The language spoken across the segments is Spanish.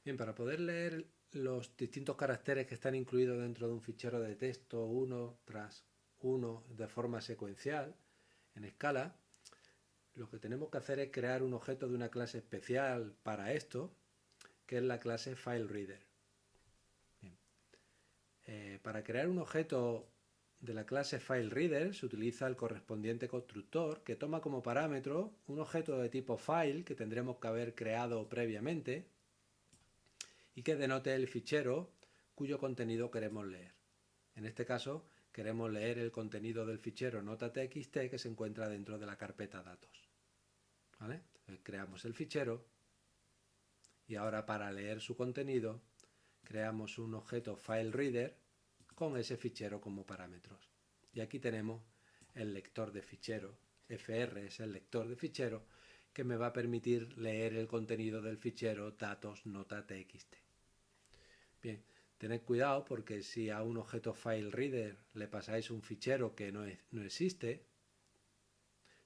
Bien, para poder leer los distintos caracteres que están incluidos dentro de un fichero de texto uno tras uno de forma secuencial, en escala, lo que tenemos que hacer es crear un objeto de una clase especial para esto, que es la clase FileReader. Bien. Para crear un objeto de la clase FileReader se utiliza el correspondiente constructor que toma como parámetro un objeto de tipo file que tendremos que haber creado previamente y que denote el fichero cuyo contenido queremos leer. En este caso, queremos leer el contenido del fichero nota.txt que se encuentra dentro de la carpeta datos. ¿Vale? Entonces, creamos el fichero y ahora para leer su contenido creamos un objeto FileReader con ese fichero como parámetros. Y aquí tenemos el lector de fichero. FR es el lector de fichero que me va a permitir leer el contenido del fichero datos nota.txt. Bien, tened cuidado porque si a un objeto FileReader le pasáis un fichero que no existe,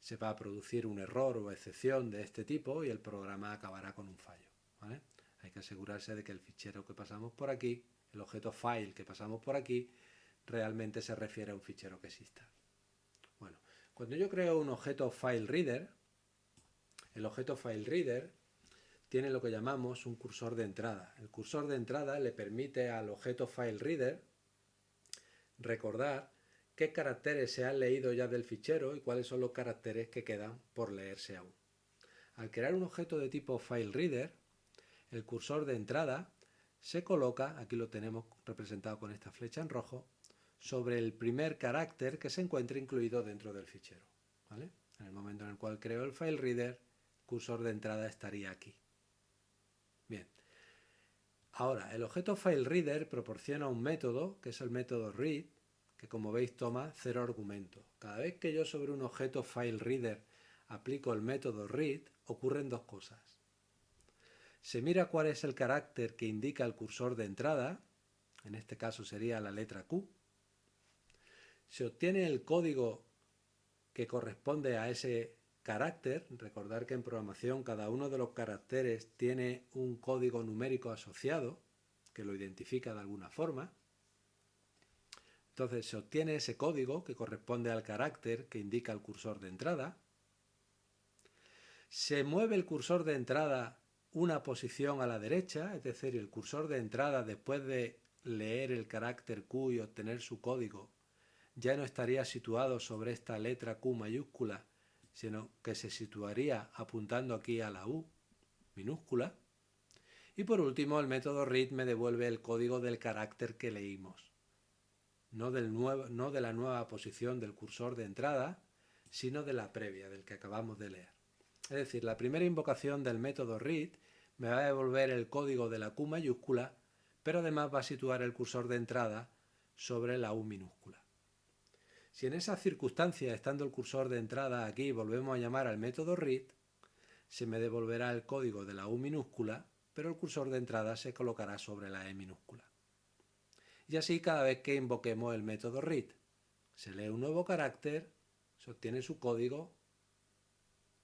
se va a producir un error o excepción de este tipo y el programa acabará con un fallo. ¿Vale? Hay que asegurarse de que el fichero que pasamos por aquí, el objeto file que pasamos por aquí, realmente se refiere a un fichero que exista. Bueno, cuando yo creo un objeto FileReader, el objeto FileReader tiene lo que llamamos un cursor de entrada. El cursor de entrada le permite al objeto FileReader recordar qué caracteres se han leído ya del fichero y cuáles son los caracteres que quedan por leerse aún. Al crear un objeto de tipo FileReader, el cursor de entrada se coloca, aquí lo tenemos representado con esta flecha en rojo, sobre el primer carácter que se encuentra incluido dentro del fichero. ¿Vale? En el momento en el cual creo el FileReader, el cursor de entrada estaría aquí. Bien. Ahora, el objeto FileReader proporciona un método, que es el método read, que como veis toma 0 argumentos. Cada vez que yo sobre un objeto FileReader aplico el método read, ocurren dos cosas. Se mira cuál es el carácter que indica el cursor de entrada, en este caso sería la letra Q. Se obtiene el código que corresponde a ese carácter. Recordar que en programación cada uno de los caracteres tiene un código numérico asociado que lo identifica de alguna forma. Entonces se obtiene ese código que corresponde al carácter que indica el cursor de entrada. Se mueve el cursor de entrada una posición a la derecha, es decir, el cursor de entrada después de leer el carácter Q y obtener su código ya no estaría situado sobre esta letra Q mayúscula, sino que se situaría apuntando aquí a la U minúscula. Y por último, el método read me devuelve el código del carácter que leímos, no de la nueva posición del cursor de entrada, sino de la previa, del que acabamos de leer. Es decir, la primera invocación del método read me va a devolver el código de la Q mayúscula, pero además va a situar el cursor de entrada sobre la U minúscula. Si en esas circunstancias, estando el cursor de entrada aquí, volvemos a llamar al método read, se me devolverá el código de la U minúscula, pero el cursor de entrada se colocará sobre la E minúscula. Y así cada vez que invoquemos el método read, se lee un nuevo carácter, se obtiene su código,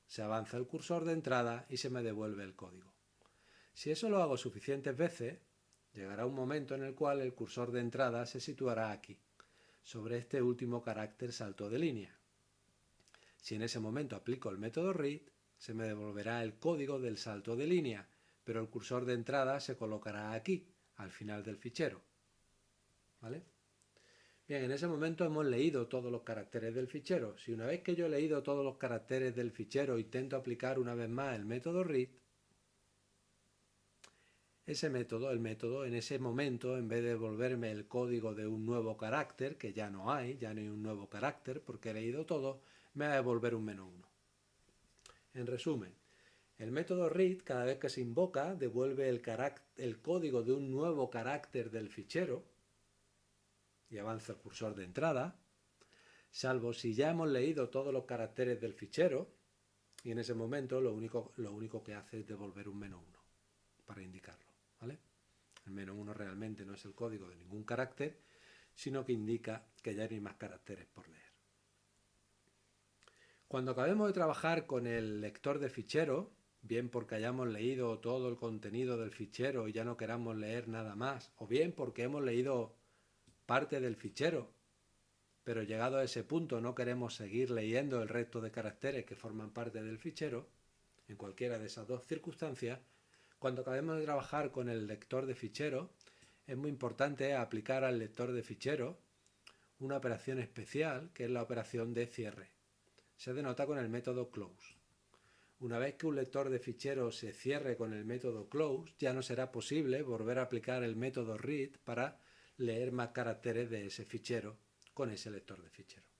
se avanza el cursor de entrada y se me devuelve el código. Si eso lo hago suficientes veces, llegará un momento en el cual el cursor de entrada se situará aquí, sobre este último carácter salto de línea. Si en ese momento aplico el método read, se me devolverá el código del salto de línea, pero el cursor de entrada se colocará aquí, al final del fichero. ¿Vale? Bien, en ese momento hemos leído todos los caracteres del fichero. Si una vez que yo he leído todos los caracteres del fichero intento aplicar una vez más el método read, el método, en ese momento, en vez de devolverme el código de un nuevo carácter, que ya no hay un nuevo carácter porque he leído todo, me va a devolver un -1. En resumen, el método read, cada vez que se invoca, devuelve el código de un nuevo carácter del fichero y avanza el cursor de entrada, salvo si ya hemos leído todos los caracteres del fichero, y en ese momento lo único que hace es devolver un -1 para indicarlo. ¿Vale? El -1 realmente no es el código de ningún carácter, sino que indica que ya no hay más caracteres por leer. Cuando acabemos de trabajar con el lector de fichero, bien porque hayamos leído todo el contenido del fichero y ya no queramos leer nada más, o bien porque hemos leído parte del fichero, pero llegado a ese punto no queremos seguir leyendo el resto de caracteres que forman parte del fichero. En cualquiera de esas dos circunstancias, cuando acabemos de trabajar con el lector de ficheros, es muy importante aplicar al lector de ficheros una operación especial, que es la operación de cierre. Se denota con el método close. Una vez que un lector de ficheros se cierre con el método close, ya no será posible volver a aplicar el método read para leer más caracteres de ese fichero con ese lector de ficheros.